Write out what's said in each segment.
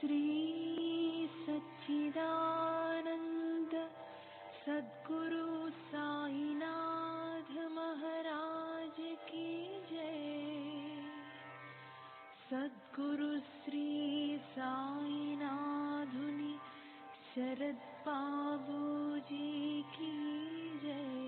श्री सच्चिदानंद सद्गुरु साईनाथ महाराज की जय। सद्गुरु श्री साईनाथुनि शरद बाबूजी की जय।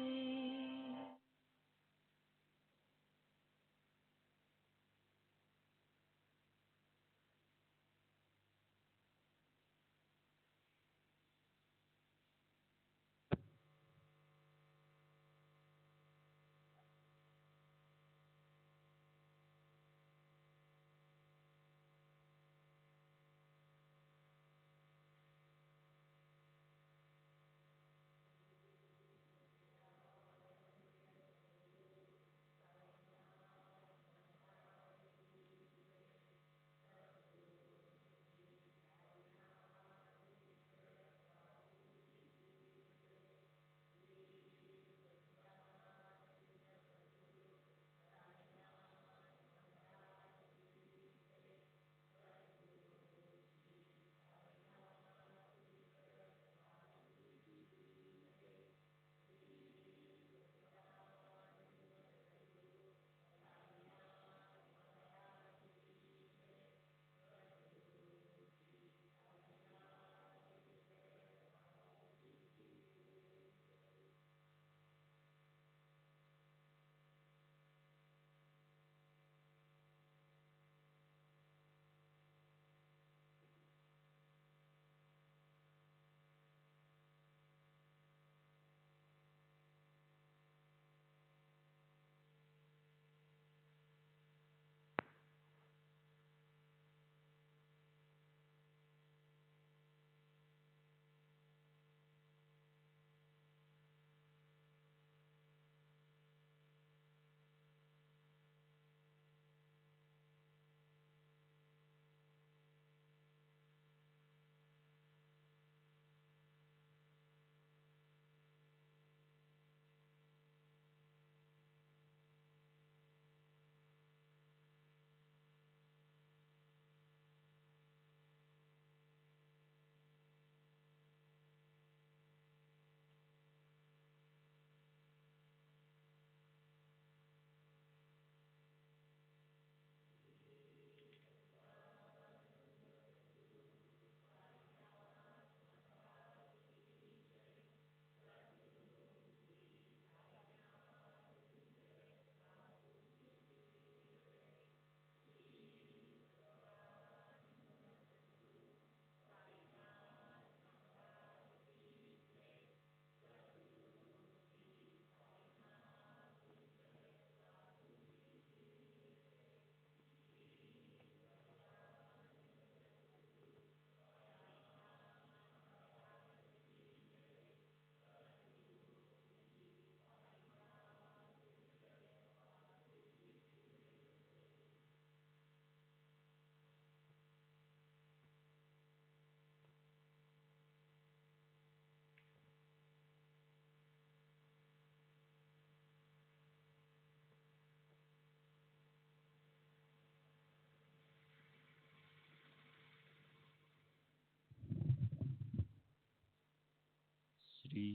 श्री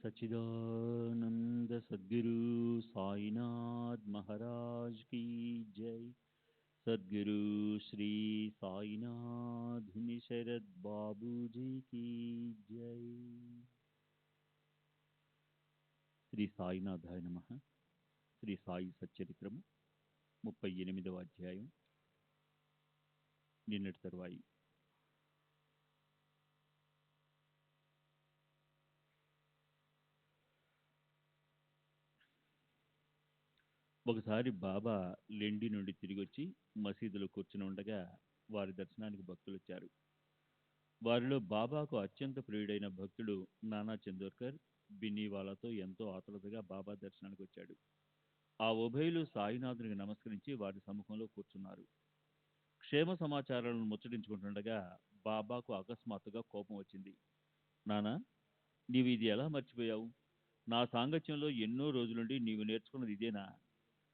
सच्चिदानंद सद्गुरु साईनाथ महाराज की जय। सद्गुरु श्री साईनाथ शरद बाबू जी की जय। శ్రీ సాయినాథాయ నమః. శ్రీ సాయి సచ్చరిత్రము 38వ అధ్యాయం. నిన్నటి తరువాయి. ఒకసారి బాబా లెండి నుండి తిరిగి వచ్చి మసీదులో కూర్చుని ఉండగా వారి దర్శనానికి భక్తులు వచ్చారు. వారిలో బాబాకు అత్యంత ప్రియుడైన భక్తుడు నానా చందోర్కర్ బిన్నీవాలాతో ఎంతో ఆతృతగా బాబా దర్శనానికి వచ్చాడు. ఆ ఉభయులు సాయినాథునికి నమస్కరించి వారి సముఖంలో కూర్చున్నారు. క్షేమ సమాచారాలను ముచ్చటించుకుంటుండగా బాబాకు అకస్మాత్తుగా కోపం వచ్చింది. నానా, నీవు ఇది ఎలా మర్చిపోయావు? నా సాంగత్యంలో ఎన్నో రోజులుండి నీవు నేర్చుకున్నది ఇదేనా?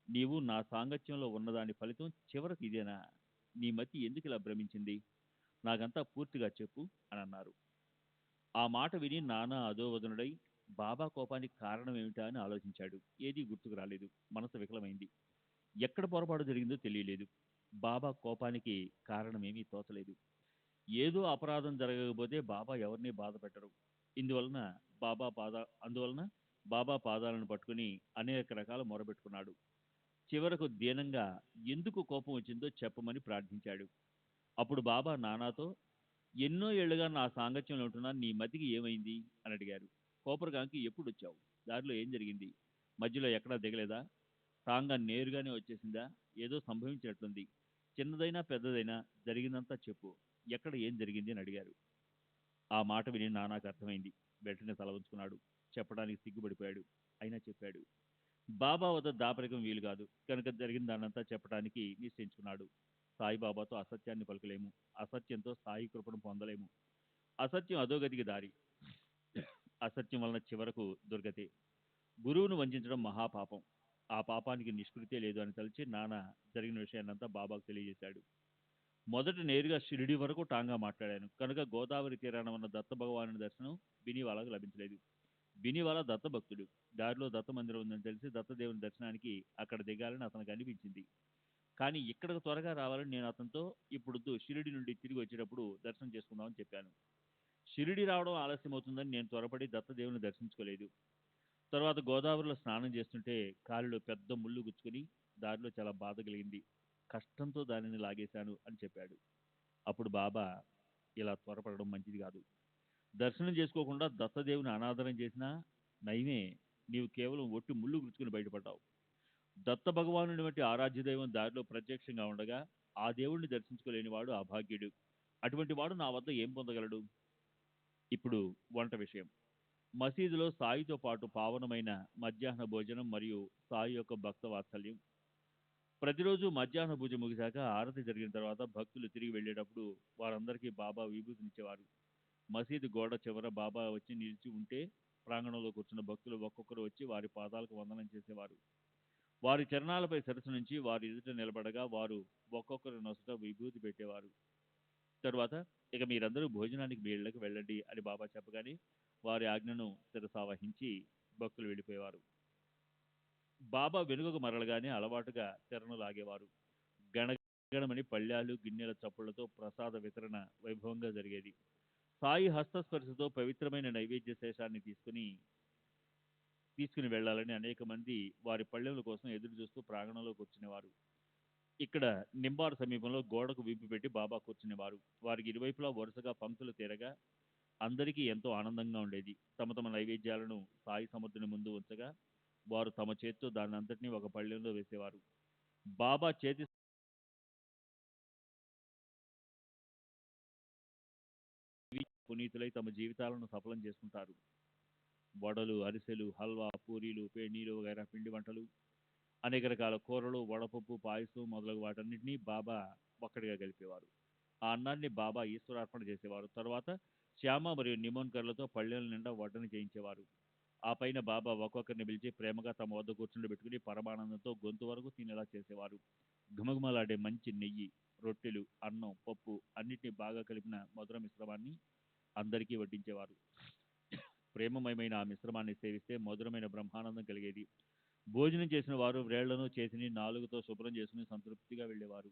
నీవు నా సాంగత్యంలో ఉన్నదాని ఫలితం చివరకు ఇదేనా? నీ మతి ఎందుకు ఇలా భ్రమించింది? నాకంతా పూర్తిగా చెప్పు అని అన్నారు. ఆ మాట విని నానా అధోవదనుడై బాబా కోపానికి కారణం ఏమిటా అని ఆలోచించాడు. ఏదీ గుర్తుకు రాలేదు. మనసు వికలమైంది. ఎక్కడ పొరపాటు జరిగిందో తెలియలేదు. బాబా కోపానికి కారణమేమీ తోచలేదు. ఏదో అపరాధం జరగకపోతే బాబా ఎవరిని బాధ పెట్టరు. ఇందువలన బాబా పాద అందువలన బాబా పాదాలను పట్టుకుని అనేక రకాల మొరబెట్టుకున్నాడు. చివరకు దీనంగా ఎందుకు కోపం వచ్చిందో చెప్పమని ప్రార్థించాడు. అప్పుడు బాబా నానాతో, ఎన్నో ఏళ్లుగా నా సాంగత్యంలో ఉంటున్నా, నీ మతికి ఏమైంది అని అడిగారు. కోపరగాంకి ఎప్పుడు వచ్చావు? దారిలో ఏం జరిగింది? మధ్యలో ఎక్కడా దిగలేదా? టాంగా నేరుగానే వచ్చేసిందా? ఏదో సంభవించినట్లుంది. చిన్నదైనా పెద్దదైనా జరిగిందంతా చెప్పు. ఎక్కడ ఏం జరిగింది అని అడిగారు. ఆ మాట విని నానాకు అర్థమైంది. వెంటనే తల ఉంచుకున్నాడు. చెప్పడానికి సిగ్గుపడిపోయాడు. అయినా చెప్పాడు. బాబా వద్ద దాపరికం వీలు కాదు కనుక జరిగిన దాన్నంతా చెప్పడానికి నిశ్చయించుకున్నాడు. సాయిబాబాతో అసత్యాన్ని పలుకలేము. అసత్యంతో సాయి కృపను పొందలేము. అసత్యం అధోగతికి దారి. అసత్యం వలన చివరకు దుర్గతే. గురువును వంచడం మహాపాపం. ఆ పాపానికి నిష్కృతే లేదు అని తలిచి నాన్న జరిగిన విషయాన్నంతా బాబాకు తెలియజేశాడు. మొదట నేరుగా షిరిడి వరకు టాంగా మాట్లాడాను కనుక గోదావరి తీరాన ఉన్న దత్త భగవాను దర్శనం బినీవాలాకు లభించలేదు. బినీవాలా దత్త భక్తుడు. దారిలో దత్త మందిరం ఉందని తెలిసి దత్తదేవుని దర్శనానికి అక్కడ దిగాలని అతనికి అనిపించింది. కానీ ఇక్కడకు త్వరగా రావాలని నేను అతనితో ఇప్పుడొద్దు, షిరిడి నుండి తిరిగి వచ్చేటప్పుడు దర్శనం చేసుకుందామని చెప్పాను. షిరిడి రావడం ఆలస్యం అవుతుందని నేను త్వరపడి దత్తదేవుని దర్శించుకోలేదు. తర్వాత గోదావరిలో స్నానం చేస్తుంటే కాలిలో పెద్ద ముళ్ళు గుచ్చుకుని దారిలో చాలా బాధ కలిగింది. కష్టంతో దానిని లాగేశాను అని చెప్పాడు. అప్పుడు బాబా, ఇలా త్వరపడడం మంచిది కాదు. దర్శనం చేసుకోకుండా దత్తదేవుని అనాదరం చేసినా నయమే, నీవు కేవలం ఒట్టి ముళ్ళు గుచ్చుకుని బయటపడ్డావు. దత్త భగవానుడి వంటి ఆరాధ్య దైవం దారిలో ప్రత్యక్షంగా ఉండగా ఆ దేవుణ్ణి దర్శించుకోలేనివాడు అభాగ్యుడు. అటువంటి వాడు నా వద్ద ఏం పొందగలడు? ఇప్పుడు వంట విషయం. మసీదులో సాయితో పాటు పావనమైన మధ్యాహ్న భోజనం మరియు సాయి యొక్క భక్త వాత్సల్యం. ప్రతిరోజు మధ్యాహ్న పూజ ముగిశాక ఆరతి జరిగిన తర్వాత భక్తులు తిరిగి వెళ్ళేటప్పుడు వారందరికీ బాబా విభూతినిచ్చేవారు. మసీదు గోడ చివర బాబా వచ్చి నిలిచి ఉంటే ప్రాంగణంలో కూర్చున్న భక్తులు ఒక్కొక్కరు వచ్చి వారి పాదాలకు వందనం చేసేవారు. వారి చరణాలపై సరస్సు నుంచి వారి ఎదుట నిలబడగా వారు ఒక్కొక్కరు నొసట విభూతి పెట్టేవారు. తరువాత ఇక మీరందరూ భోజనానికి మీ ఇళ్లకు వెళ్ళండి అని బాబా చెప్పగానే వారి ఆజ్ఞను శిరసావహించి భక్తులు వెళ్ళిపోయేవారు. బాబా వెనుకకు మరలగానే అలవాటుగా తెరను లాగేవారు. గణగణమని పళ్ళ్యాలు గిన్నెల చప్పుళ్లతో ప్రసాద వితరణ వైభవంగా జరిగేది. సాయి హస్తస్పర్శతో పవిత్రమైన నైవేద్య శేషాన్ని తీసుకుని వెళ్లాలని అనేక మంది వారి పళ్ళెముల కోసం ఎదురు చూస్తూ ప్రాంగణంలో కూర్చునేవారు. ఇక్కడ నింబారు సమీపంలో గోడకు విప్పి పెట్టి బాబా కూర్చునేవారు. వారికి ఇరువైపులా వరుసగా పంక్తులు తీరగా అందరికీ ఎంతో ఆనందంగా ఉండేది. తమ తమ నైవేద్యాలను సాయి సముద్రుని ముందు ఉంచగా వారు తమ చేతితో దాని అంతటినీ ఒక పళ్ళెంలో వేసేవారు. బాబా చేతి పునీతులై తమ జీవితాలను సఫలం చేసుకుంటారు. వడలు, అరిసెలు, హల్వా, పూరీలు, పేనీలు వగైరా పిండి వంటలు, అనేక రకాల కూరలు, వడపప్పు, పాయసం మొదలగు వాటన్నిటినీ బాబా ఒక్కడిగా కలిపేవారు. ఆ అన్నాన్ని బాబా ఈశ్వరార్పణ చేసేవారు. తర్వాత శ్యామ మరియు నిమోన్కర్లతో పళ్ళెల నిండా వడ్డన చేయించేవారు. ఆ పైన బాబా ఒక్కొక్కరిని పిలిచి ప్రేమగా తమ వద్ద కూర్చుండబెట్టుకుని పరమానందంతో గొంతు వరకు తినేలా చేసేవారు. ఘుమఘుమలాడే మంచి నెయ్యి, రొట్టెలు, అన్నం, పప్పు అన్నిటినీ బాగా కలిపిన మధుర మిశ్రమాన్ని అందరికీ వడ్డించేవారు. ప్రేమమయమైన ఆ మిశ్రమాన్ని సేవిస్తే మధురమైన బ్రహ్మానందం కలిగేది. భోజనం చేసిన వారు వ్రేళ్లను చేతిని నాలుగుతో శుభ్రం చేసుకుని సంతృప్తిగా వెళ్ళేవారు.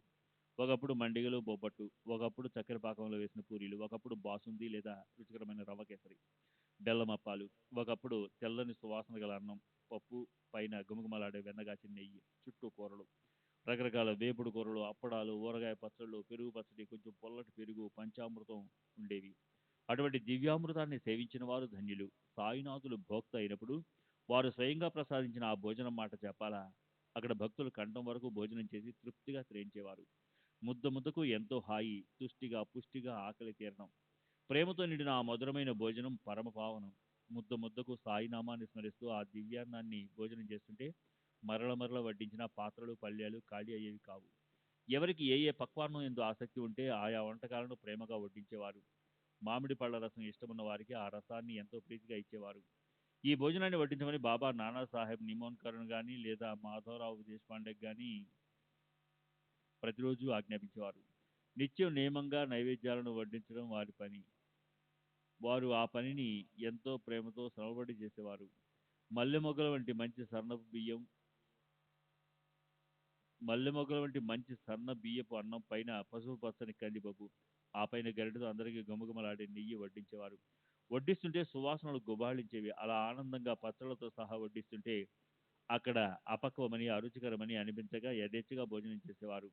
ఒకప్పుడు మండిగలు, బొబ్బట్టు, ఒకప్పుడు చక్కెర పాకంలో వేసిన పూరీలు, ఒకప్పుడు బాసుంది లేదా రుచికరమైన రవ్వ కేసరి, బెల్లం అప్పాలు, ఒకప్పుడు తెల్లని సువాసన గల అన్నం, పప్పు, పైన గుమగుమలాడే వెన్నగాచిన నెయ్యి, చుట్టూ కూరలు, రకరకాల వేపుడు కూరలు, అప్పడాలు, ఊరగాయ పచ్చళ్ళు, పెరుగు పచ్చడి, కొంచెం పొల్లటి పెరుగు, పంచామృతం ఉండేవి. అటువంటి దివ్యామృతాన్ని సేవించిన వారు ధన్యులు. సాయినాథులు భోక్త అయినప్పుడు వారు స్వయంగా ప్రసాదించిన ఆ భోజనం మాట చెప్పాలా? అక్కడ భక్తులు కంఠం వరకు భోజనం చేసి తృప్తిగా త్రేయించేవారు. ముద్ద ముద్దకు ఎంతో హాయి, తుష్టిగా పుష్టిగా ఆకలి తీరడం. ప్రేమతో నిండిన ఆ మధురమైన భోజనం పరమపావనం. ముద్ద ముద్దకు సాయినామాన్ని స్మరిస్తూ ఆ దివ్యాన్నాన్ని భోజనం చేస్తుంటే మరల మరల వడ్డించిన పాత్రలు, పళ్ళ్యాలు ఖాళీ అయ్యేవి కావు. ఎవరికి ఏ ఏ పక్వాన్నం ఎందు ఆసక్తి ఉంటే ఆయా వంటకాలను ప్రేమగా వడ్డించేవారు. మామిడి పళ్ల రసం ఇష్టమున్న వారికి ఆ రసాన్ని ఎంతో ప్రీతిగా ఇచ్చేవారు. ఈ భోజనాన్ని వడ్డించమని బాబా నానాసాహెబ్ నిమోన్కర్ను గాని లేదా మాధవరావు దేశపాండేకి గాని ప్రతిరోజు ఆజ్ఞాపించేవారు. నిత్యం నియమంగా నైవేద్యాలను వడ్డించడం వారి పని. వారు ఆ పనిని ఎంతో ప్రేమతో శ్రమపడి చేసేవారు. మల్లెమొగ్గల వంటి మంచి సన్నపు బియ్యం మల్లెమొగ్గల వంటి మంచి సన్న బియ్యపు అన్నం పైన పసుపు పచ్చని కందిపప్పు, ఆ పైన గరిటెతో అందరికీ గుమగుమలాడే నెయ్యి వడ్డించేవారు. వడ్డిస్తుంటే సువాసనలు గుబాళించేవి. అలా ఆనందంగా పచ్చళ్లతో సహా వడ్డిస్తుంటే అక్కడ అపక్వమని అరుచికరమని అనిపించగా యథేచ్ఛగా భోజనం చేసేవారు.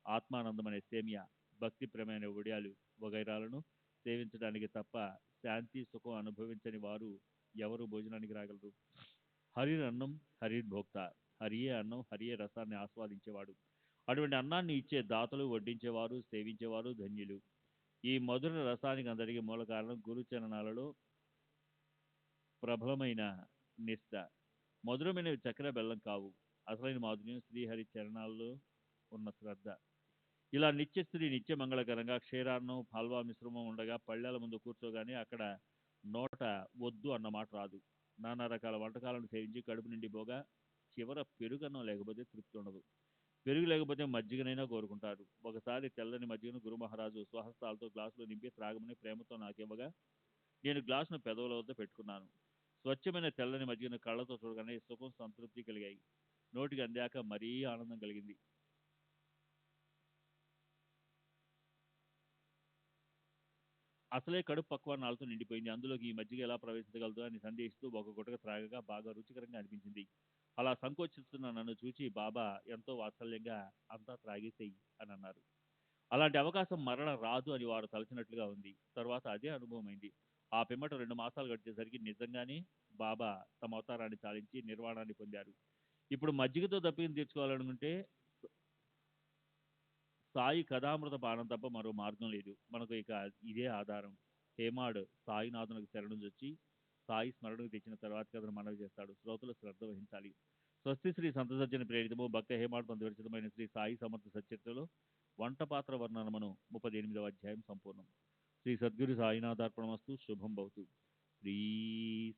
ఆత్మానందం అనే సేమియా, భక్తిప్రమైన ఒడియాలు వగైరాలను సేవించడానికి తప్ప శాంతి సుఖం అనుభవించని వారు ఎవరు భోజనానికి రాగలరు? హరిర్ అన్నం హరిర్ భోక్త, హరియే అన్నం హరియే రసాన్ని ఆస్వాదించేవాడు. అటువంటి అన్నాన్ని ఇచ్చే దాతలు, వడ్డించేవారు, సేవించేవారు ధన్యులు. ఈ మధుర రసానికి అందరికీ మూల కారణం గురుచరణాలలో ప్రబలమైన నిష్ఠ. మధురమైనవి చక్కెర బెల్లం కావు. అసలైన మాధుర్యం శ్రీహరి చరణాల్లో ఉన్న శ్రద్ధ. ఇలా నిత్యస్థితి నిత్య మంగళకరంగా క్షీరాన్నం హల్వా మిశ్రమం ఉండగా పళ్ళెల ముందు కూర్చోగానే అక్కడ నోట వద్దు అన్న మాట రాదు. నానా రకాల వంటకాలను సేవించి కడుపు నిండిపోగా చివర పెరుగన్నం లేకపోతే తృప్తి ఉండదు. పెరుగు లేకపోతే మజ్జిగనైనా కోరుకుంటారు. ఒకసారి తెల్లని మజ్జిగను గురు మహారాజు స్వహస్తాలతో గ్లాసులో నింపి త్రాగమని ప్రేమతో నాకివ్వగా నేను గ్లాసును పెదవుల వద్ద పెట్టుకున్నాను. స్వచ్ఛమైన తెల్లని మజ్జిగను కళ్ళతో చూడగానే సుఖం సంతృప్తి కలిగాయి. నోటికి అందాక మరీ ఆనందం కలిగింది. అసలే కడుపు పక్వాన్నాలతో నిండిపోయింది. అందులోకి ఈ మజ్జిగ ఎలా ప్రవేశించగలదు అని సందేహిస్తూ ఒక గుటక త్రాగగా బాగా రుచికరంగా అనిపించింది. అలా సంకోచిస్తున్న నన్ను చూచి బాబా ఎంతో వాత్సల్యంగా అంతా త్రాగేసేయి అని అన్నారు. అలాంటి అవకాశం మరల రాదు అని వారు తలచినట్లుగా ఉంది. తర్వాత అదే అనుభవం అయింది. ఆ పిమ్మట 2 మాసాలు గడిచేసరికి నిజంగానే బాబా తమ అవతారాన్ని చాలించి నిర్వాణాన్ని పొందారు. ఇప్పుడు మజ్జిగతో దప్పికను తీర్చుకోవాలనుకుంటే సాయి కథామృత పానం తప్ప మరో మార్గం లేదు. మనకు ఇక ఇదే ఆధారం. హేమాడ్ సాయినాథునికి శరణుజొచ్చి సాయి స్మరణకు తెచ్చిన తర్వాత కథను మనవి చేస్తాడు. శ్రోతలు శ్రద్ధ వహించాలి. స్వస్తి శ్రీ సంతసజ్జన ప్రేరితము భక్త హేమాడ్ పంత విరచితమైన శ్రీ సాయి సమర్థ సచరిత్రలో వంట పాత్ర వర్ణనమును 38వ అధ్యాయం సంపూర్ణం. శ్రీ సద్గురు సాయినాథార్పణమస్తు. శుభం భవతు. శ్రీ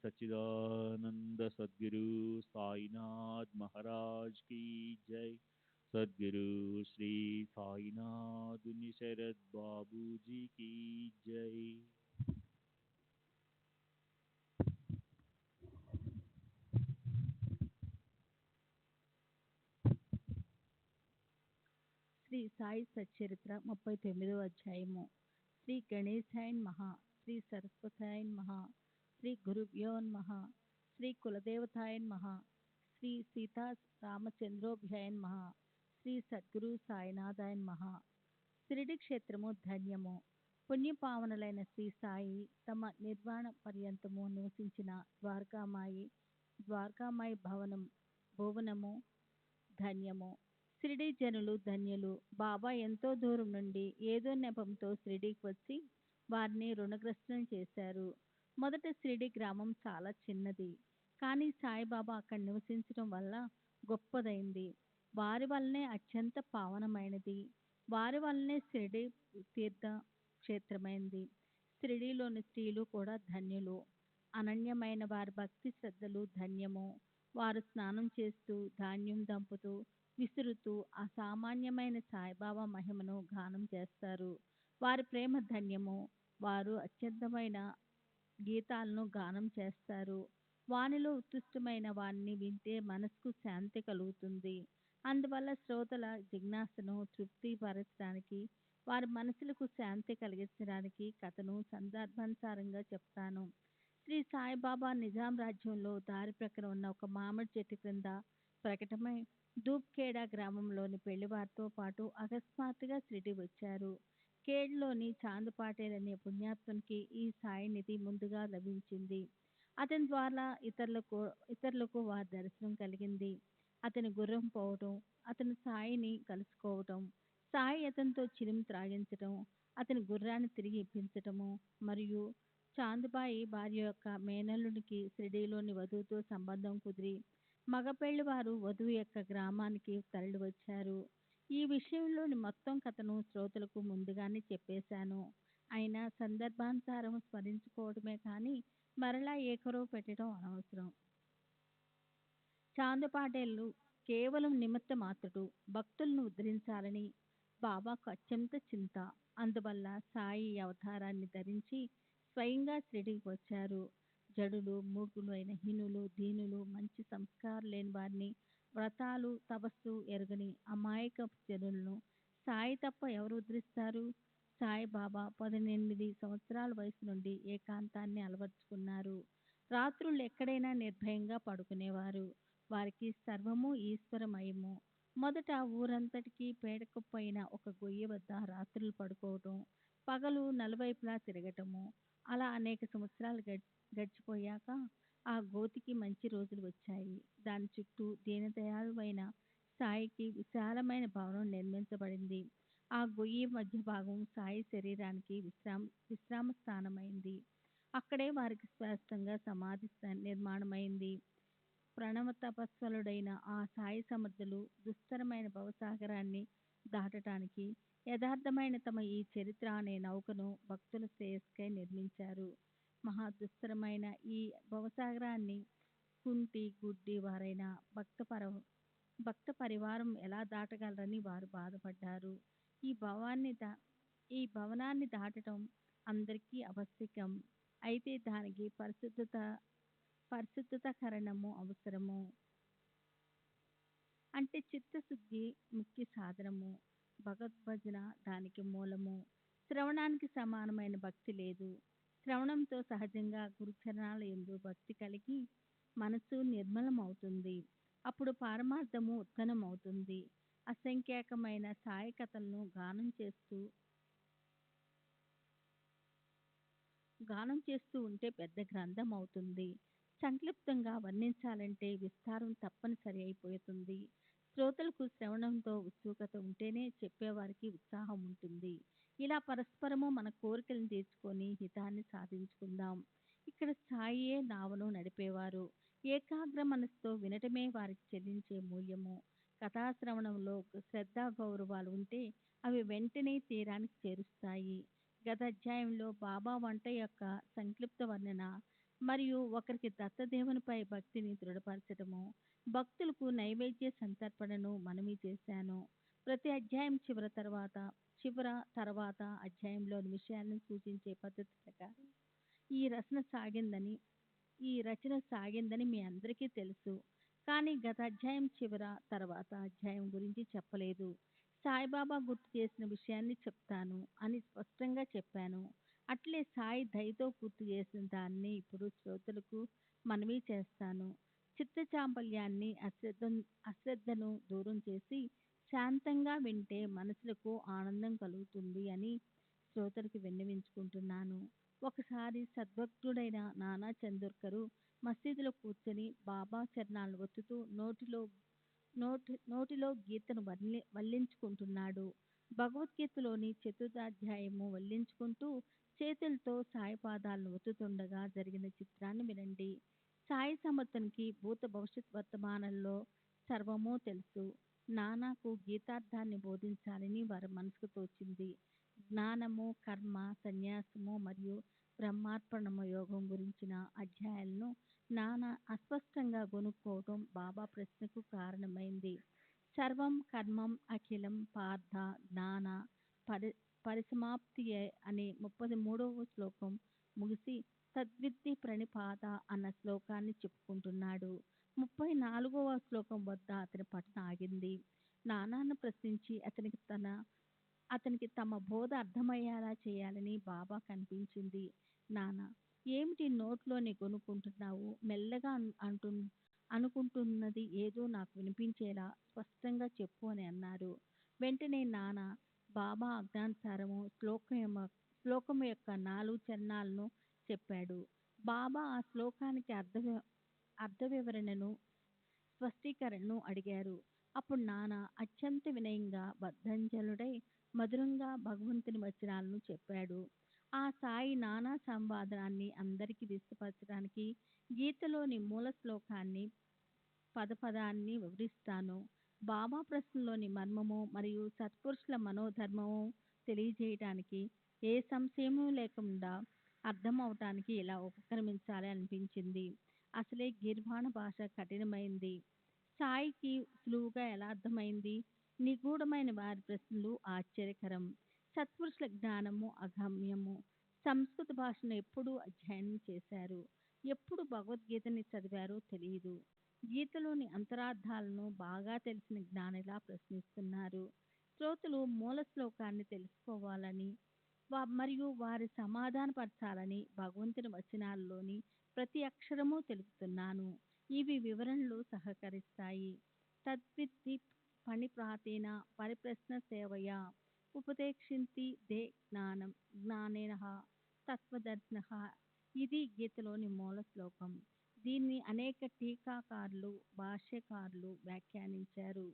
సచ్చిదానంద సద్గురు సాయినాథ్ మహారాజ్ की जय. सद्गुरु श्री साईनाथ शरद बाबू जी की जय. శ్రీ సాయి సచ్చరిత్ర 39వ అధ్యాయము. శ్రీ గణేశాయ మహా, శ్రీ సరస్వతాయ మహా, శ్రీ గురుభ్యో నమః, శ్రీ కులదేవతాయ మహా, శ్రీ సీతా రామచంద్రోభ్యాయ మహా, శ్రీ సద్గురు సాయినాథాయ మహా. షిరిడి క్షేత్రము ధన్యము. పుణ్యపావనులైన శ్రీ సాయి తమ నిర్వాణ పర్యంతము నివసించిన ద్వారకామాయి భువనము ధన్యము. షిరిడి జనులు ధన్యులు. బాబా ఎంతో దూరం నుండి ఏదో నెపంతో షిరిడీకి వచ్చి వారిని రుణగ్రస్తులను చేశారు. మొదట షిరిడి గ్రామం చాలా చిన్నది, కానీ సాయిబాబా అక్కడ నివసించడం వల్ల గొప్పదైంది. వారి వల్లనే అత్యంత పావనమైనది. వారి వల్లనే షిరిడి తీర్థ క్షేత్రమైంది. షిరిడీలోని స్త్రీలు కూడా ధన్యులు. అనన్యమైన వారి భక్తి శ్రద్ధలు ధన్యము. వారు స్నానం చేస్తూ ధాన్యం దంపుతూ విసురుతూ అసామాన్యమైన సాయిబాబా మహిమను గానం చేస్తారు. వారి ప్రేమ ధన్యము. వారు అత్యంతమైన గీతాలను గానం చేస్తారు. వానిలో ఉత్కృష్టమైన వారిని వింటే మనసుకు శాంతి కలుగుతుంది. అందువల్ల శ్రోతల జిజ్ఞాసను తృప్తిపరచడానికి, వారి మనసులకు శాంతి కలిగించడానికి కథను సందర్భానుసారంగా చెప్తాను. శ్రీ సాయిబాబా నిజాం రాజ్యంలో దారి ప్రక్కన ఉన్న ఒక మామిడి చెట్టు క్రింద ప్రకటమై ధూప్ఖేడా గ్రామంలోని పెళ్లివారితో పాటు అకస్మాత్తుగా షిరిడి వచ్చారు. ఖేడ్లోని చాంద్ పాటేల్ అనే పుణ్యాత్మునికి ఈ సాయి నిధి ముందుగా లభించింది. అతని ద్వారా ఇతరులకు వారి దర్శనం కలిగింది. అతని గుర్రం పోవటం, అతను సాయిని కలుసుకోవటం, సాయి అతనితో చిలిం త్రాగించటం, అతని గుర్రాన్ని తిరిగి ఇప్పించటము, మరియు చాందుబాయి భార్య యొక్క మేనల్లునికి షిరిడీలోని వధువుతో సంబంధం కుదిరి మగ పెళ్లివారు వధువు యొక్క గ్రామానికి తరలి వచ్చారు. ఈ విషయంలోని మొత్తం కథను శ్రోతలకు ముందుగానే చెప్పేశాను. అయినా సందర్భానుసారం స్మరించుకోవడమే కానీ మరలా ఏకరవు పెట్టడం అనవసరం. చాందు పాటేళ్ళు కేవలం నిమిత్త మాత్రుడు. భక్తులను ఉద్ధరించాలని బాబాకు అత్యంత చింత. అందువల్ల సాయి ఈ అవతారాన్ని ధరించి స్వయంగా షిరిడీకి వచ్చారు. జడులు, మూర్ఖులు అయిన హీనులు, దీనులు, మంచి సంస్కారం లేని వారిని, వ్రతాలు, తపస్సు ఎరుగని అమాయకపు జనులను సాయి తప్ప ఎవరు ఉద్ధరిస్తారు? సాయిబాబా 18 సంవత్సరాల వయసు నుండి ఏకాంతాన్ని అలవర్చుకున్నారు. రాత్రులు ఎక్కడైనా నిర్భయంగా పడుకునేవారు. వారికి సర్వము ఈశ్వరమయము. మొదట ఊరంతటికీ పేడకుప్పైన ఒక గొయ్యి వద్ద రాత్రులు పడుకోవటం, పగలు నలువైపులా తిరగటము. అలా అనేక సంవత్సరాలు గడిచిపోయాక ఆ గోతికి మంచి రోజులు వచ్చాయి. దాని చుట్టూ దీనదయాళువైన సాయికి విశాలమైన భవనం నిర్మించబడింది. ఆ గొయ్యి మధ్య భాగం సాయి శరీరానికి విశ్రామ స్థానమైంది. అక్కడే వారికి శాశ్వతంగా సమాధి నిర్మాణమైంది. ప్రణవ తపస్వలుడైన ఆ సాయి సమర్థులు దుస్తరమైన భవసాగరాన్ని దాటటానికి యథార్థమైన తమ ఈ చరిత్ర అనే నౌకను భక్తుల శ్రేయస్కై నిర్మించారు. మహా దుస్తరమైన ఈ భవసాగరాన్ని కుంటి గుడ్డి వారైన భక్త పరివారం ఎలా దాటగలరని వారు బాధపడ్డారు. ఈ భవనాన్ని దాటడం అందరికీ ఆవశ్యకం. అయితే దానికి పరిశుద్ధతకరణము అవసరము. అంటే చిత్తశుద్ధి ముఖ్య సాధనము. భగవద్భజన దానికి మూలము. శ్రవణానికి సమానమైన భక్తి లేదు. శ్రవణంతో సహజంగా గురుచరణాల యందు భక్తి కలిగి మనసు నిర్మలమవుతుంది. అప్పుడు పారమార్థము ఉత్పన్నమవుతుంది. అసంఖ్యాకమైన సాయి కథలను గానం చేస్తూ ఉంటే పెద్ద గ్రంథం అవుతుంది. సంక్లిప్తంగా వర్ణించాలంటే విస్తారం తప్పనిసరి అయిపోతుంది. శ్రోతలకు శ్రవణంతో ఉత్సుకత ఉంటేనే చెప్పేవారికి ఉత్సాహం ఉంటుంది. ఇలా పరస్పరము మన కోరికలను తీర్చుకొని హితాన్ని సాధించుకుందాం. ఇక్కడ సాయియే నావను నడిపేవారు. ఏకాగ్ర మనసుతో వినటమే వారికి చెల్లించే మూల్యము. కథాశ్రవణంలో శ్రద్ధా గౌరవాలు ఉంటే అవి వెంటనే తీరానికి చేరుస్తాయి. గత అధ్యాయంలో బాబా వంట యొక్క సంక్లిప్త వర్ణన మరియు ఒకరికి దత్తదేవునిపై భక్తిని దృఢపరచటము, భక్తులకు నైవేద్య సంతర్పణను మనవి చేశాను. ప్రతి అధ్యాయం చివర తర్వాత అధ్యాయంలోని విషయాలను సూచించే పద్ధతి ప్రకారం ఈ రచన సాగిందని మీ అందరికీ తెలుసు. కానీ గత అధ్యాయం చివర తర్వాత అధ్యాయం గురించి చెప్పలేదు. సాయిబాబా గుర్తు చేసిన విషయాన్ని చెప్తాను అని స్పష్టంగా చెప్పాను. అట్లే సాయి దయతో పూర్తి చేసిన దాన్ని ఇప్పుడు శ్రోతలకు మనవి చేస్తాను. చిత్తచాంబల్యాన్ని అశ్రద్ధను దూరం చేసి శాంతంగా వింటే మనసులకు ఆనందం కలుగుతుంది అని శ్రోతలకు విన్నవించుకుంటున్నాను. ఒకసారి సద్భక్తుడైన నానా చందోర్కరు మసీదులో కూర్చొని బాబా చరణాలను ఒత్తుతూ నోటిలో గీతను వల్లించుకుంటున్నాడు. భగవద్గీతలోని చతుర్థాధ్యాయము వల్లించుకుంటూ చేతులతో సాయి పాదాలను ఒత్తుతుండగా జరిగిన చిత్రాన్ని వినండి. సాయి సమర్థునికి భూత భవిష్యత్ వర్తమానంలో సర్వమూ తెలుసు. నానాకు గీతార్థాన్ని బోధించాలని వారి మనసుకు తోచింది. జ్ఞానము, కర్మ, సన్యాసము మరియు బ్రహ్మార్పణము యోగం గురించిన అధ్యాయాలను నానా అస్పష్టంగా గొనుక్కోవటం బాబా ప్రశ్నకు కారణమైంది. సర్వం కర్మం అఖిలం పార్థ జ్ఞాన పరిసమాప్తి అనే 33వ శ్లోకం ముగిసి తద్విద్ధి ప్రణిపాత అన్న శ్లోకాన్ని చెప్పుకుంటున్నాడు. 34వ శ్లోకం వద్ద అతని పఠన ఆగింది. నానాను ప్రశ్నించి అతనికి తమ బోధ అర్థమయ్యేలా చేయాలని బాబా కనిపించింది. నానా, ఏమిటి నోట్లోనే కొనుక్కుంటున్నావు? మెల్లగా అనుకుంటున్నది ఏదో నాకు వినిపించేలా స్పష్టంగా చెప్పు అని అన్నారు. వెంటనే నానా బాబా ఆజ్ఞానుసారము శ్లోకం యొక్క 4 చరణాలను చెప్పాడు. బాబా ఆ శ్లోకానికి అర్థ వివరణను, స్పష్టీకరణను అడిగారు. అప్పుడు నానా అత్యంత వినయంగా బద్ధంజలుడై మధురంగా భగవంతుని వచనాలను చెప్పాడు. ఆ సాయి నానా సంవాదాన్ని అందరికీ విస్తపరచడానికి గీతలోని మూల శ్లోకాన్ని పదపదాన్ని వివరిస్తాను. బాబా ప్రశ్నలోని మర్మము మరియు సత్పురుషుల మనోధర్మము తెలియజేయటానికి ఏ సంశయము లేకుండా అర్థం అవటానికి ఇలా ఉపక్రమించాలి అనిపించింది. అసలే గీర్వాణ భాష కఠినమైంది. సాయికి సులువుగా ఎలా అర్థమైంది? నిగూఢమైన వారి ప్రశ్నలు ఆశ్చర్యకరం. సత్పురుషుల జ్ఞానము అగమ్యము. సంస్కృత భాషను ఎప్పుడు అధ్యయనం చేశారు, ఎప్పుడు భగవద్గీతని చదివారో తెలియదు. గీతలోని అంతరార్థాలను బాగా తెలిసిన జ్ఞానిలా ప్రశ్నిస్తున్నారు. శ్రోతలు మూల శ్లోకాన్ని తెలుసుకోవాలని మరియు వారి సమాధానపరచాలని భగవంతుని వచనాల్లోని ప్రతి అక్షరము తెలుపుతున్నాను. ఇవి వివరణలు సహకరిస్తాయి. తద్విద్ధి పణిప్రాతేన పరిప్రశ్న సేవయా ఉపదేక్షింతి దే జ్ఞానం జ్ఞానేన తత్వదర్శన. ఇది గీతలోని మూల శ్లోకం. దీన్ని అనేక టీకాకారులు భాష్యకారులు వ్యాఖ్యానించారు.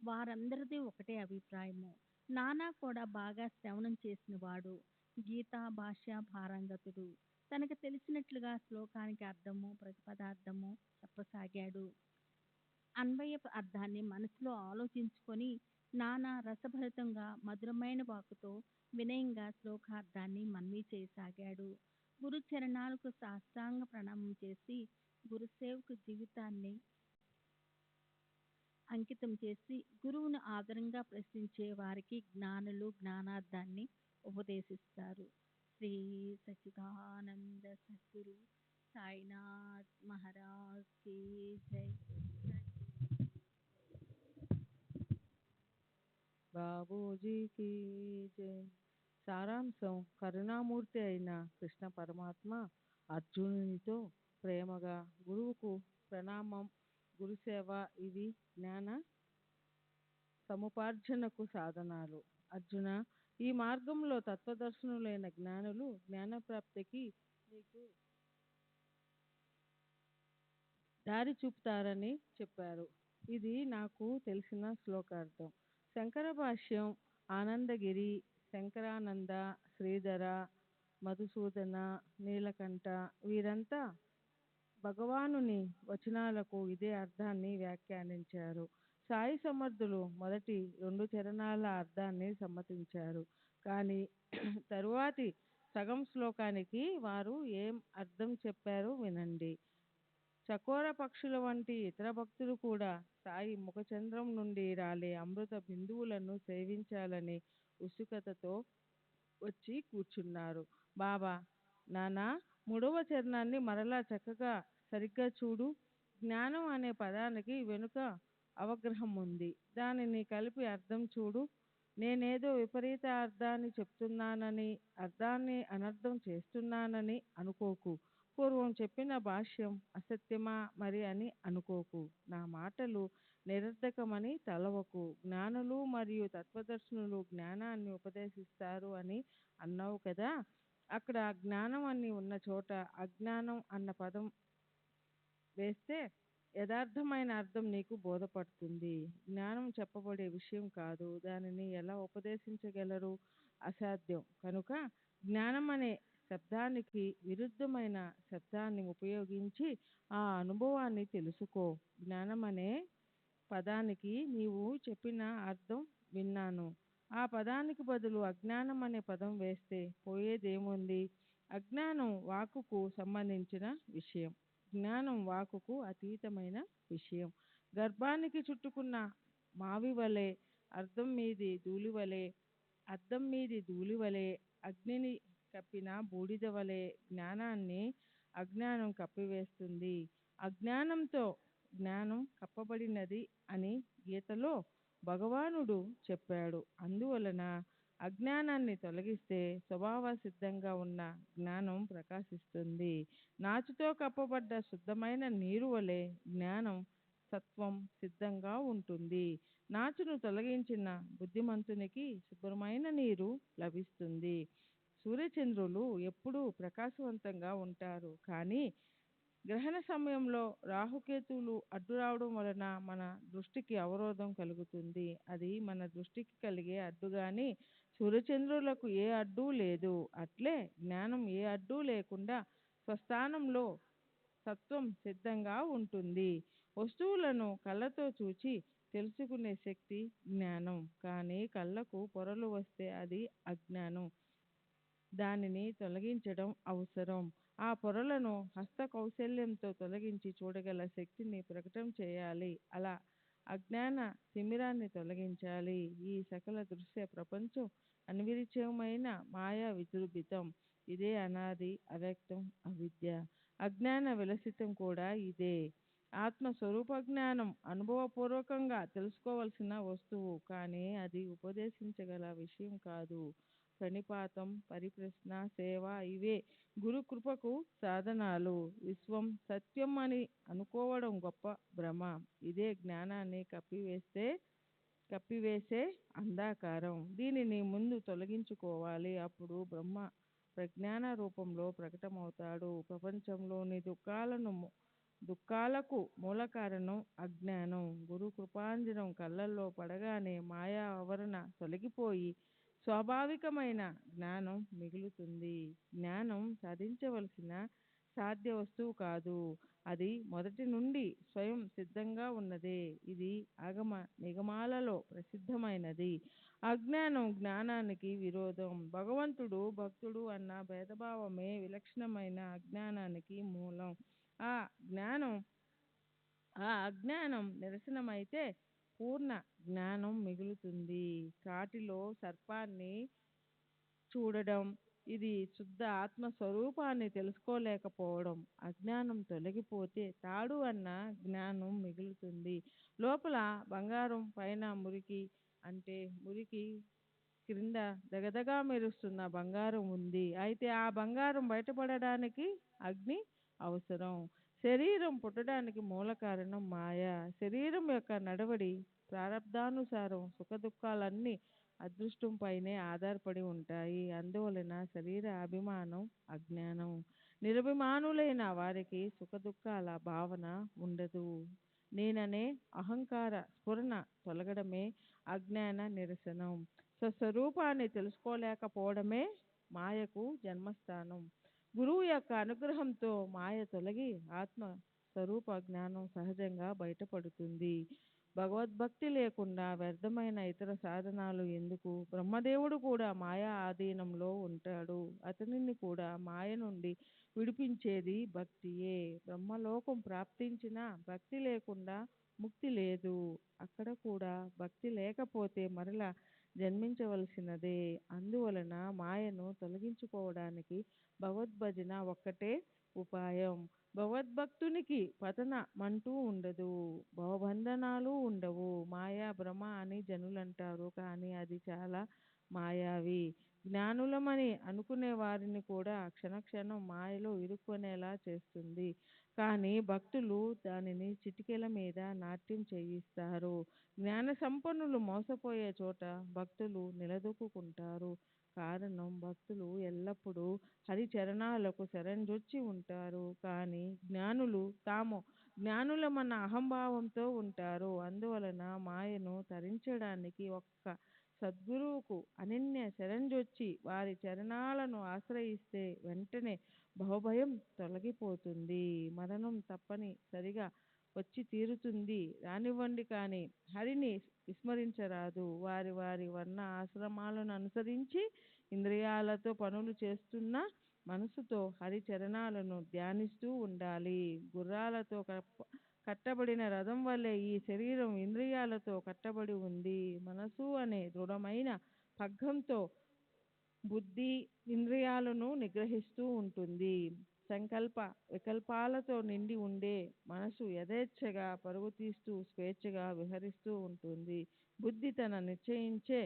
వారందరిది ఒకటే అభిప్రాయము. నానా కూడా బాగా శ్రవణం చేసినవాడు, గీతా భాష్య పారంగతుడు. తనకు తెలిసినట్లుగా శ్లోకానికి అర్థము ప్రతిపదార్థము చెప్పసాగాడు. అన్వయ అర్థాన్ని మనసులో ఆలోచించుకొని నానా రసభరితంగా మధురమైన వాకుతో వినయంగా శ్లోకార్థాన్ని మనవి చేయసాగాడు. గురు చరణాలకు సాష్టాంగ ప్రణామం చేసి గురుసేవకు జీవితాన్ని అంకితం చేసి గురువును ఆదరంగా ప్రశ్నించే వారికి జ్ఞానులు జ్ఞానార్థాన్ని ఉపదేశిస్తారు. శ్రీ సచిదానంద సద్గురు సాయినాథ్ మహారాజ్ కీ జై. బాబూజీకి జై. సారాంశం: కరుణామూర్తి అయిన కృష్ణ పరమాత్మ అర్జునునితో ప్రేమగా గురువుకు ప్రణామం, గురుసేవ ఇవి జ్ఞాన సముపార్జనకు సాధనాలు. అర్జున, ఈ మార్గంలో తత్వదర్శనులైన జ్ఞానులు జ్ఞానప్రాప్తికి నీకు దారి చూపుతారని చెప్పారు. ఇది నాకు తెలిసిన శ్లోకార్థం. శంకర భాష్యం: ఆనందగిరి, శంకరానంద, శ్రీధర, మధుసూదన, నీలకంఠ వీరంతా భగవానుని వచనాలకు ఇదే అర్థాన్ని వ్యాఖ్యానించారు. సాయి సమర్థులు మొదటి 2 చరణాల అర్థాన్ని సమ్మతించారు. కానీ తరువాతి సగం శ్లోకానికి వారు ఏం అర్థం చెప్పారో వినండి. చకోర పక్షుల వంటి ఇతర భక్తులు కూడా సాయి ముఖచంద్రం నుండి రాలే అమృత బిందువులను సేవించాలని ఉత్సుకతతో వచ్చి కూర్చున్నారు. బాబా, నానా 3వ చరణాన్ని మరలా చక్కగా సరిగ్గా చూడు. జ్ఞానం అనే పదానికి వెనుక అవగ్రహం ఉంది. దానిని కలిపి అర్థం చూడు. నేనేదో విపరీత అర్థాన్ని చెప్తున్నానని, అర్థాన్ని అనర్థం చేస్తున్నానని అనుకోకు. పూర్వం చెప్పిన భాష్యం అసత్యమా మరి అని అనుకోకు. నా మాటలు నిరర్ధకమని తలవకు. జ్ఞానులు మరియు తత్వదర్శనులు జ్ఞానాన్ని ఉపదేశిస్తారు అని అన్నావు కదా. అక్కడ జ్ఞానం అని ఉన్న చోట అజ్ఞానం అన్న పదం వేస్తే యథార్థమైన అర్థం నీకు బోధపడుతుంది. జ్ఞానం చెప్పబడే విషయం కాదు. దానిని ఎలా ఉపదేశించగలరు? అసాధ్యం. కనుక జ్ఞానం అనే శబ్దానికి విరుద్ధమైన శబ్దాన్ని ఉపయోగించి ఆ అనుభవాన్ని తెలుసుకో. జ్ఞానం అనే పదానికి నీవు చెప్పిన అర్థం విన్నాను. ఆ పదానికి బదులు అజ్ఞానం అనే పదం వేస్తే పోయేదేముంది? అజ్ఞానం వాక్కుకు సంబంధించిన విషయం, జ్ఞానం వాక్కుకు అతీతమైన విషయం. గర్భానికి చుట్టుకున్న మావి వలె, అద్దం మీది ధూళి వలె, అగ్నిని కప్పిన బూడిద వలె జ్ఞానాన్ని అజ్ఞానం కప్పివేస్తుంది. అజ్ఞానంతో జ్ఞానం కప్పబడినది అని గీతలో భగవానుడు చెప్పాడు. అందువలన అజ్ఞానాన్ని తొలగిస్తే స్వభావ సిద్ధంగా ఉన్న జ్ఞానం ప్రకాశిస్తుంది. నాచుతో కప్పబడ్డ శుద్ధమైన నీరు వలె జ్ఞానం సత్వం సిద్ధంగా ఉంటుంది. నాచును తొలగించిన బుద్ధిమంతునికి శుభ్రమైన నీరు లభిస్తుంది. సూర్యచంద్రులు ఎప్పుడూ ప్రకాశవంతంగా ఉంటారు. కానీ గ్రహణ సమయంలో రాహుకేతువులు అడ్డు రావడం వలన మన దృష్టికి అవరోధం కలుగుతుంది. అది మన దృష్టికి కలిగే అడ్డు గాని సూర్యచంద్రులకు ఏ అడ్డు లేదు. అట్లే జ్ఞానం ఏ అడ్డు లేకుండా స్వస్థానంలో సత్వం సిద్ధంగా ఉంటుంది. వస్తువులను కళ్ళతో చూచి తెలుసుకునే శక్తి జ్ఞానం. కానీ కళ్ళకు పొరలు వస్తే అది అజ్ఞానం. దానిని తొలగించడం అవసరం. ఆ పొరలను హస్త కౌశల్యంతో తొలగించి చూడగల శక్తిని ప్రకటన చేయాలి. అలా అజ్ఞాన తిమిరాన్ని తొలగించాలి. ఈ సకల దృశ్య ప్రపంచం అనిర్వచనీయమైన మాయా విజృంభితం. ఇదే అనాది, అవ్యక్తం, అవిద్య. అజ్ఞాన విలసితం కూడా ఇదే. ఆత్మస్వరూప జ్ఞానం అనుభవపూర్వకంగా తెలుసుకోవలసిన వస్తువు, కానీ అది ఉపదేశించగల విషయం కాదు. ప్రణిపాతం, పరిప్రశ్న, సేవ ఇవే గురు కృపకు సాధనాలు. విశ్వం సత్యం అని అనుకోవడం గొప్ప భ్రమ. ఇదే జ్ఞానాన్ని కప్పివేసే అంధకారం. దీనిని ముందు తొలగించుకోవాలి. అప్పుడు బ్రహ్మ ప్రజ్ఞాన రూపంలో ప్రకటమవుతాడు. ప్రపంచంలోని దుఃఖాలకు మూల కారణం అజ్ఞానం. గురు కృపాంజనం కళ్ళల్లో పడగానే మాయా ఆవరణ తొలగిపోయి స్వాభావికమైన జ్ఞానం మిగులుతుంది. జ్ఞానం సాధించవలసిన సాధ్య వస్తువు కాదు. అది మొదటి నుండి స్వయం సిద్ధంగా ఉన్నదే. ఇది ఆగమ నిగమాలలో ప్రసిద్ధమైనది. అజ్ఞానం జ్ఞానానికి విరోధం. భగవంతుడు భక్తుడు అన్న భేదభావమే విలక్షణమైన అజ్ఞానానికి మూలం. ఆ అజ్ఞానం నిరసనమైతే పూర్ణ జ్ఞానం మిగులుతుంది. కాటిలో సర్పాన్ని చూడడం ఇది శుద్ధ ఆత్మస్వరూపాన్ని తెలుసుకోలేకపోవడం. అజ్ఞానం తొలగిపోతే తాడు అన్న జ్ఞానం మిగులుతుంది. లోపల బంగారం, పైన మురికి, అంటే మురికి క్రింద దగదగా మెరుస్తున్న బంగారం ఉంది. అయితే ఆ బంగారం బయటపడడానికి అగ్ని అవసరం. శరీరం పుట్టడానికి మూల కారణం మాయ. శరీరం యొక్క నడవడి ప్రారబ్ధానుసారం సుఖదుఖాలన్నీ అదృష్టంపైనే ఆధారపడి ఉంటాయి. అందువలన శరీర అభిమానం అజ్ఞానం. నిరభిమానులైన వారికి సుఖదుఖాల భావన ఉండదు. నేననే అహంకార స్ఫురణ తొలగడమే అజ్ఞాన నిరసనం. స్వస్వరూపాన్ని తెలుసుకోలేకపోవడమే మాయకు జన్మస్థానం. గురువు యొక్క అనుగ్రహంతో మాయ తొలగి ఆత్మ స్వరూప జ్ఞానం సహజంగా బయటపడుతుంది. భగవద్భక్తి లేకుండా వ్యర్థమైన ఇతర సాధనాలు ఎందుకు? బ్రహ్మదేవుడు కూడా మాయా ఆధీనంలో ఉంటాడు. అతనిని కూడా మాయ నుండి విడిపించేది భక్తియే. బ్రహ్మలోకం ప్రాప్తించిన భక్తి లేకుండా ముక్తి లేదు. అక్కడ కూడా భక్తి లేకపోతే మరలా జన్మించవలసినదే. అందువలన మాయను తొలగించుకోవడానికి భగవద్భజన ఒక్కటే ఉపాయం. భగవద్భక్తునికి పతనమంటూ ఉండదు. భవబంధనాలు ఉండవు. మాయా భ్రమ అని జనులంటారు, కానీ అది చాలా మాయావి. జ్ఞానులమని అనుకునే వారిని కూడా క్షణక్షణం మాయలో ఇరుక్కునేలా చేస్తుంది. కానీ భక్తులు దానిని చిటికెల మీద నాట్యం చేయిస్తారు. జ్ఞాన సంపన్నులు మోసపోయే చోట భక్తులు నిలదొక్కుంటారు. కారణం, భక్తులు ఎల్లప్పుడూ హరి చరణాలకు శరణ్జొచ్చి ఉంటారు. కానీ జ్ఞానులు తాము జ్ఞానులమన్న అహంభావంతో ఉంటారు. అందువలన మాయను తరించడానికి ఒక్క సద్గురువుకు అనన్య శరణ్జొచ్చి వారి చరణాలను ఆశ్రయిస్తే వెంటనే భవభయం తొలగిపోతుంది. మరణం తప్పని సరిగా వచ్చి తీరుతుంది. రానివ్వండి, కానీ హరిని విస్మరించరాదు. వారి వారి వర్ణ ఆశ్రమాలను అనుసరించి ఇంద్రియాలతో పనులు చేస్తున్న మనసుతో హరి చరణాలను ధ్యానిస్తూ ఉండాలి. గుర్రాలతో కట్టబడిన రథం వల్లే ఈ శరీరం ఇంద్రియాలతో కట్టబడి ఉంది. మనసు అనే దృఢమైన పగ్గంతో బుద్ధి ఇంద్రియాలను నిగ్రహిస్తూ ఉంటుంది. సంకల్ప వికల్పాలతో నిండి ఉండే మనసు యథేచ్ఛగా పరుగు తీస్తూ స్వేచ్ఛగా విహరిస్తూ ఉంటుంది. బుద్ధి తన నిశ్చయించే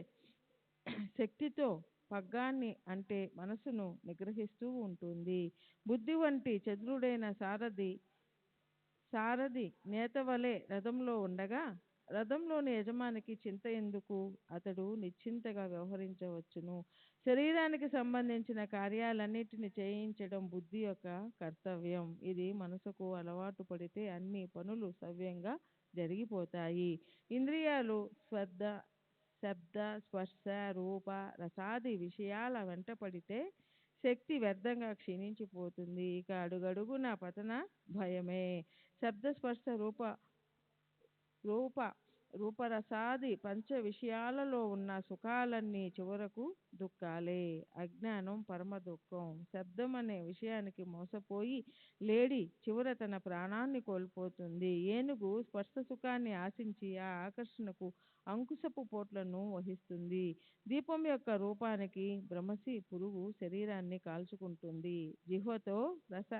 శక్తితో పగ్గాన్ని, అంటే మనసును నిగ్రహిస్తూ ఉంటుంది. బుద్ధి వంటి చతురుడైన సారథి నేతవలే రథంలో ఉండగా రథంలోని యజమానికి చింత ఎందుకు? అతడు నిశ్చింతగా వ్యవహరించవచ్చును. శరీరానికి సంబంధించిన కార్యాలన్నిటిని చేయించడం బుద్ధి యొక్క కర్తవ్యం. ఇది మనసుకు అలవాటు పడితే అన్ని పనులు సవ్యంగా జరిగిపోతాయి. ఇంద్రియాలు శబ్ద, స్పర్శ, రూప, రసాది విషయాల వెంట పడితే శక్తి వ్యర్థంగా క్షీణించిపోతుంది. ఇక అడుగడుగున పతన భయమే. శబ్ద, స్పర్శ, రూప రూపరసాది పంచ విషయాలలో ఉన్న సుఖాలన్నీ చివరకు దుఃఖాలే. అజ్ఞానం పరమ దుఃఖం. శబ్దం అనే విషయానికి మోసపోయి లేడి చివర తన ప్రాణాన్ని కోల్పోతుంది. ఏనుగు స్పర్శ సుఖాన్ని ఆశించి ఆ ఆకర్షణకు అంకుశపు పోట్లను వహిస్తుంది. దీపం యొక్క రూపానికి భ్రమసి పురుగు శరీరాన్ని కాల్చుకుంటుంది. జిహ్వతో రస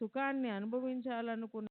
సుఖాన్ని అనుభవించాలనుకున్న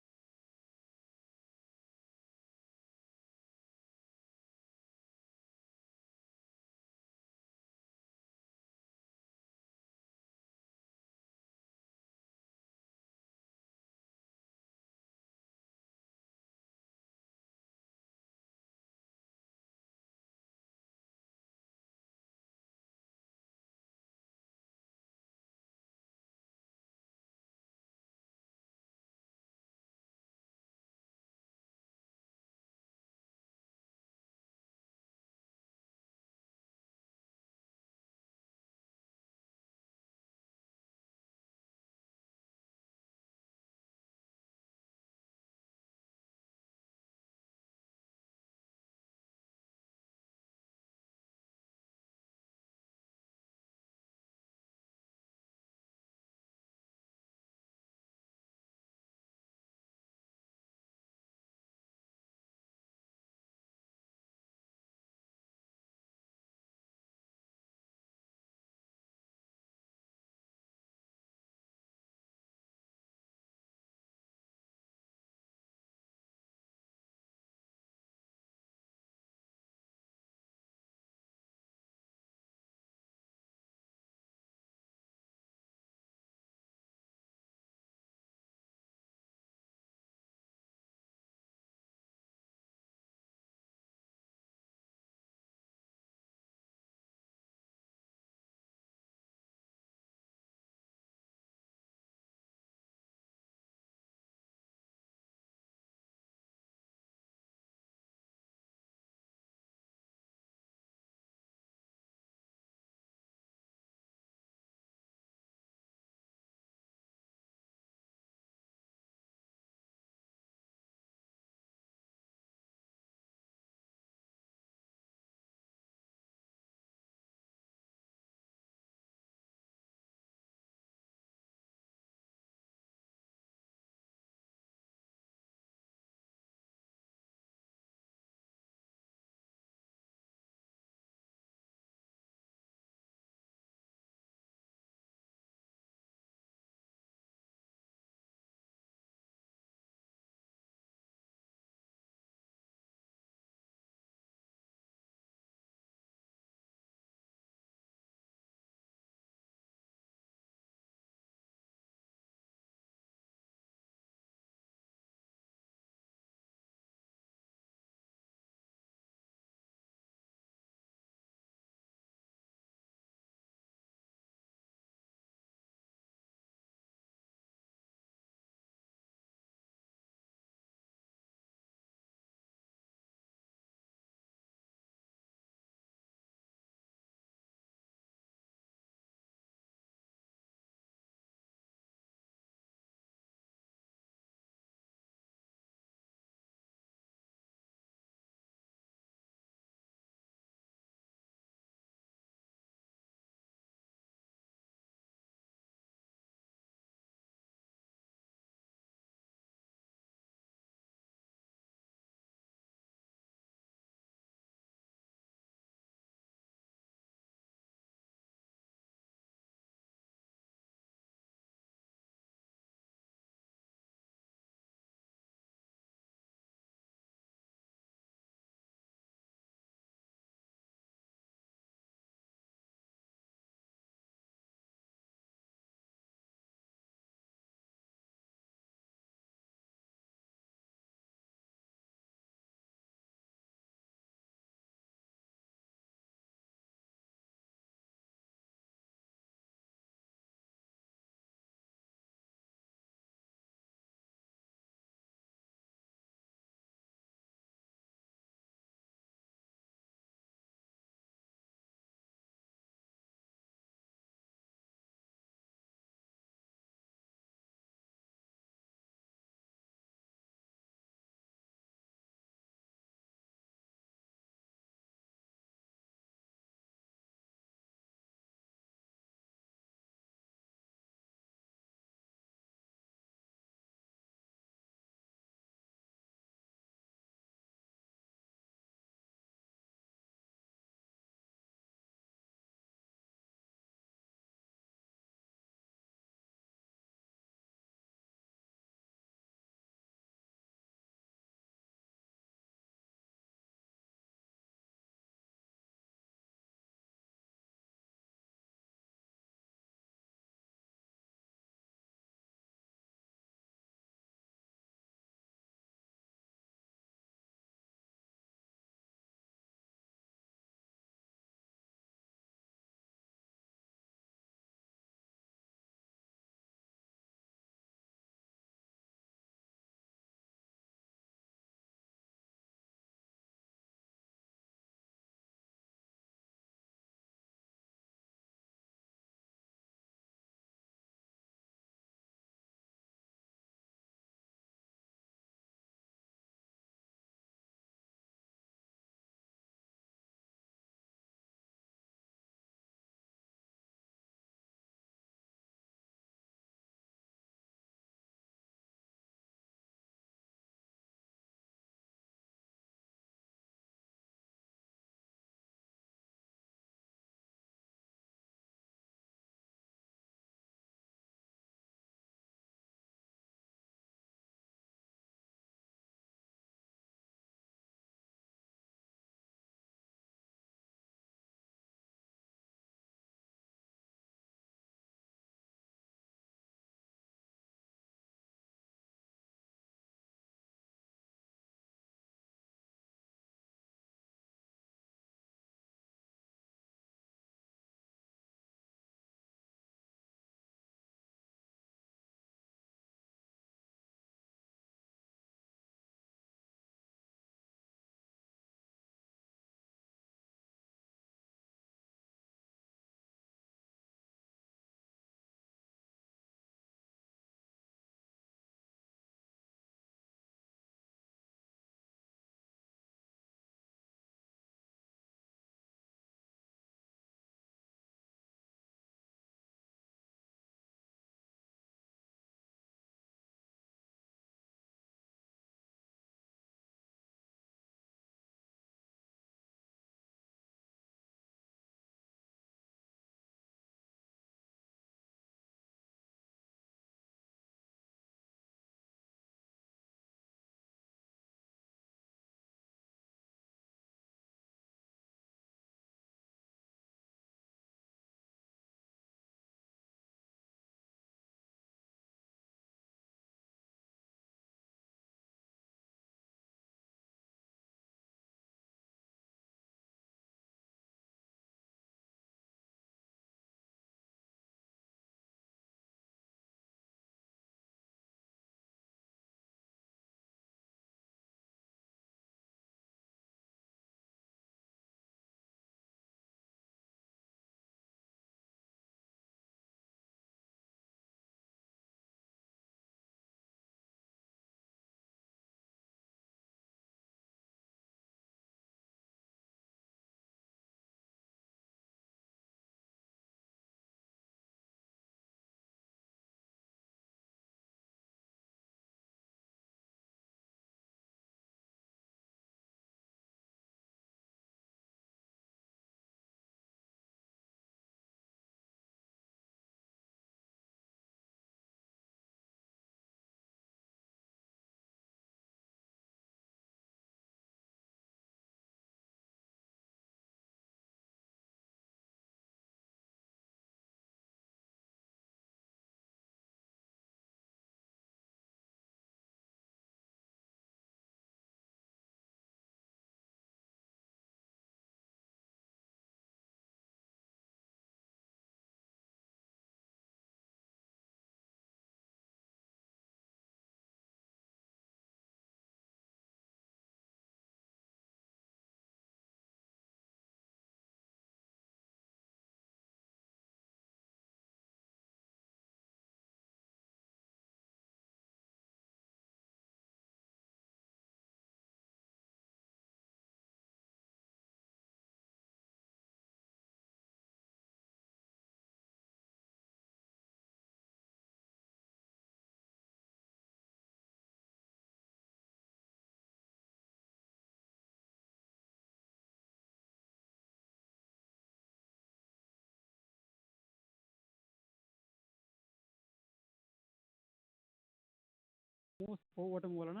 మోసపోవటం వలన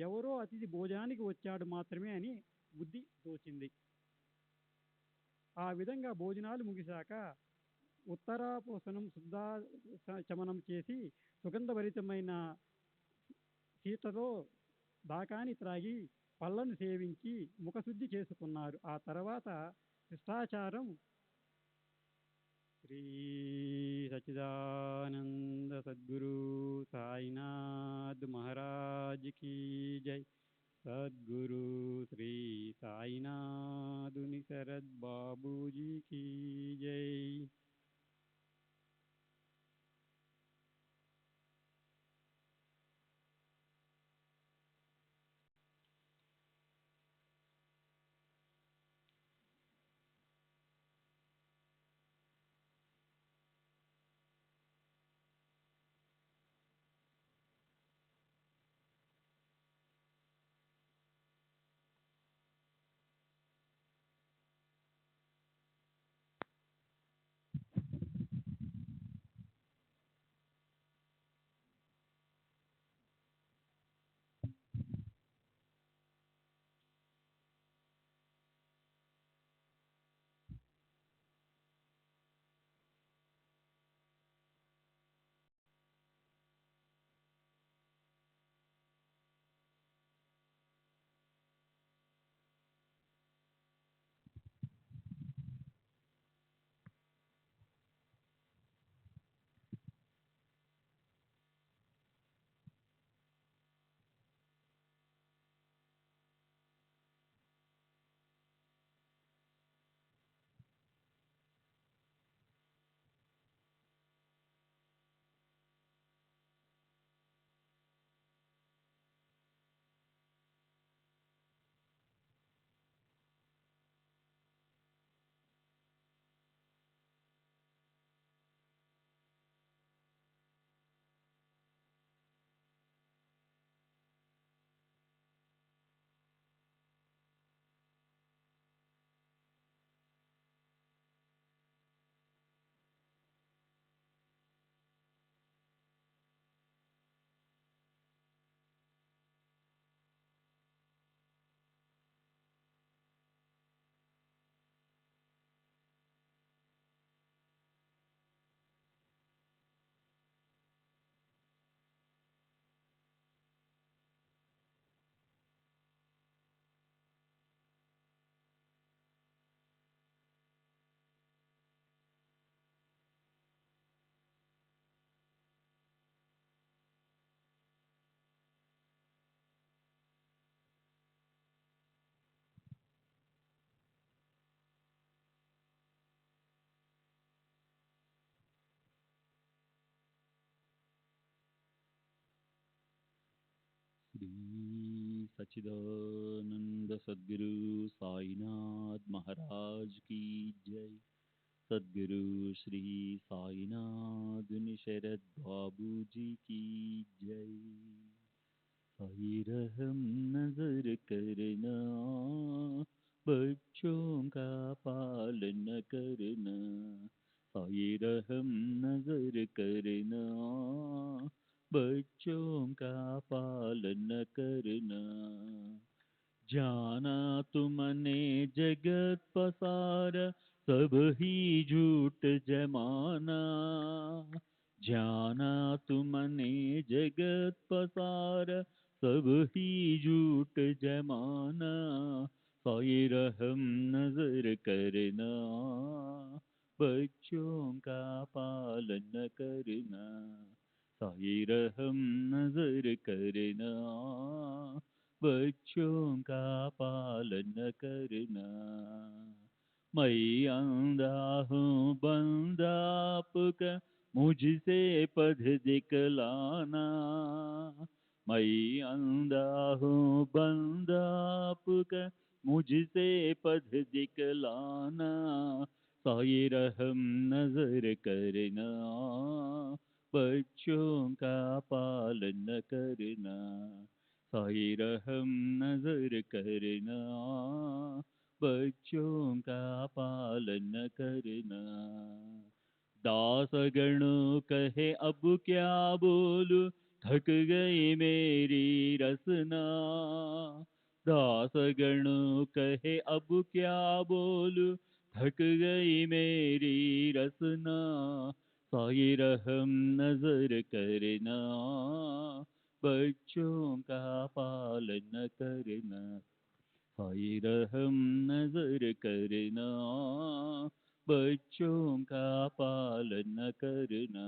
ఎవరో అతిథి భోజనానికి వచ్చాడు మాత్రమే అని బుద్ధి తోచింది. ఆ విధంగా భోజనాలు ముగిశాక ఉత్తరాపోసనం చమనం చేసి సుగంధభరితమైన సీతతో దాకాని త్రాగి పళ్ళను సేవించి ముఖశుద్ధి చేసుకున్నారు. ఆ తర్వాత శిష్టాచారం శ్రీ సచ్చిదానంద సద్గురు సాయినాథ్ మహారాజ్ కీ జై. సద్గురు శ్రీ సాయినాథుని శరద్ బాబూజీ కీ జై. శ్రీ సచ్చిదానంద సద్గురు సాయినాథ్ మహారాజ్ కీ జై. సద్గురు శ్రీ సాయినాథుని శరద్ బాబూజీ की जय. साई रहम नजर करना, बच्चों का पालन करना. साई रहम नजर करना, बच्चों का पालन करना. जाना तुमने जगत पसारा, सब ही झूठ जमाना. जाना तुमने जगत पसारा, सब ही झूठ जमाना. साई रहम नजर करना, बच्चों का पालन करना. साई रहम नजर करना, बच्चों का पालन करना. मैं अंधा हूँ बंदा आपका, मुझसे पथ दिखलाना. मैं अंधा हूँ बंदा आपका, मुझसे पथ दिखलाना. साई रहम नजर करना, बच्चों का पालन करना. साई रहम नजर करना, बच्चों का पालन करना. दास गण कहे अब क्या बोलूं, थक गई मेरी रसना। दासगण कहे अब क्या बोलूं, थक गई मेरी रसना। साई रहम नजर करना, बच्चों का पालन करना। साई रहम नजर करना, बच्चों का पालन करना।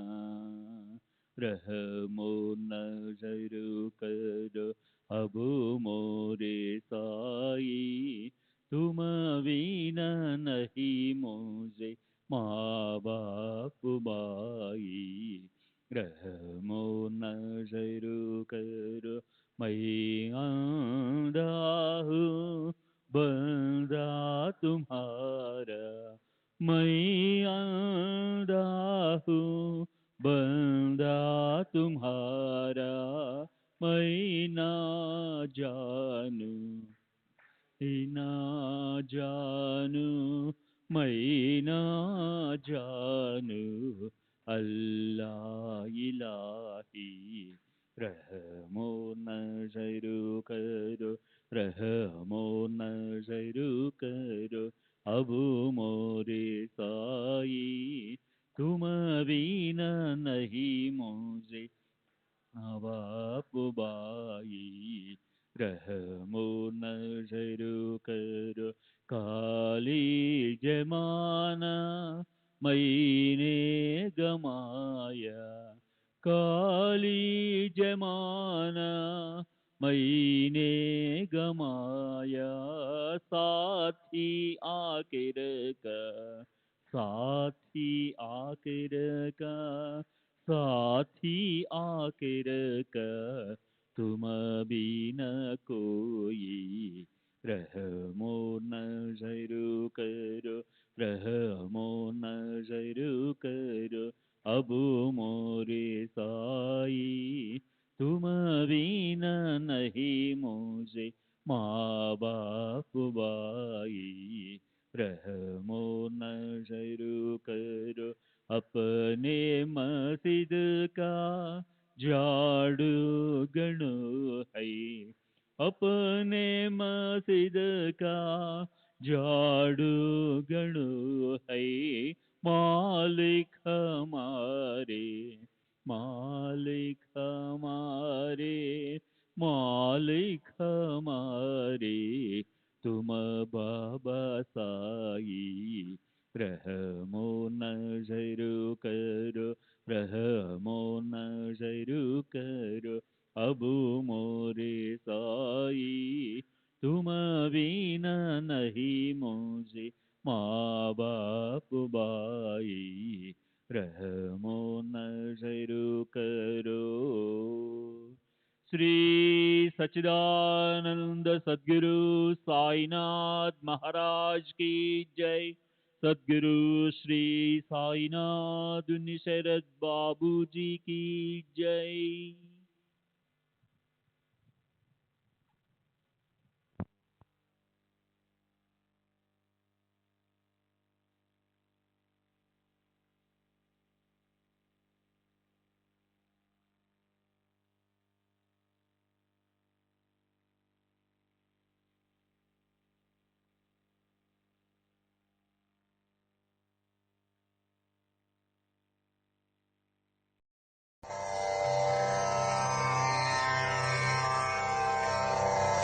रहमो नजर करो अब मोरे साई, तुम बिना नहीं मुझे माँ बाप भाई। रहमो नजर करो मैं आंधा हूँ बंदा तुम्हारा, मैं आंधा हूँ बंदा तुम्हारा। मैं ना जानू ना जानू, मैं ना जानू अल्लाह इलाही। रहमो नजर करो, रहमो नजर करो अब मोरे साई, तुम बिना नहीं मुझे माँ बाप बाई। रहमो नजर करो काली जमाना मैंने गमाया, काली जमाना मैंने गमाया। साथी आखिर का, साथी आखिर का, साथी आखिर का तुम बिना कोई। रहमो नजर करो, रहमो नजर करो अब मोरे साई, तुम बिना नहीं मुझे माँ बाप भाई। रहमो नजर करो अपने मस्जिद का झाड़ू गणो है, अपने मस्जिद का झाड़ू गणो है। मालिक हमारे, मालिक हमारे, मालिक हमारे तुम बाबा साई। रहमो नजर करो, रहमो नजर करो अब मोरे साई, तुम बिना नहीं मुझे माँ बाप भाई। रहमो नजर करो। श्री सच्चिदानंद सद्गुरु साईनाथ महाराज की जय। सद्गुरु श्री साईनाथ निशरद बाबू जी की जय।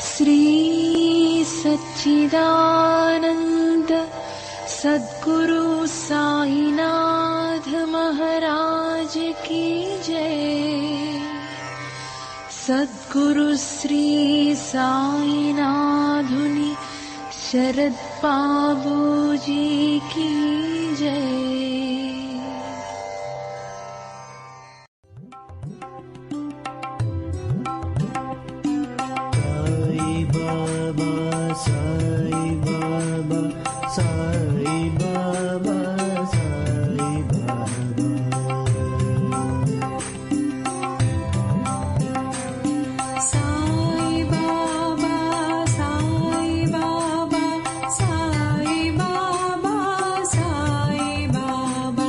श्री सच्चिदानंद सद्गुरु साईनाथ महाराज की जय। सद्गुरु श्री साईनाथुनि शरद बाबू जी की जय। साई बाबा, साई बाबा, साई बाबा, साई बाबा, साई बाबा, साई बाबा, साई बाबा,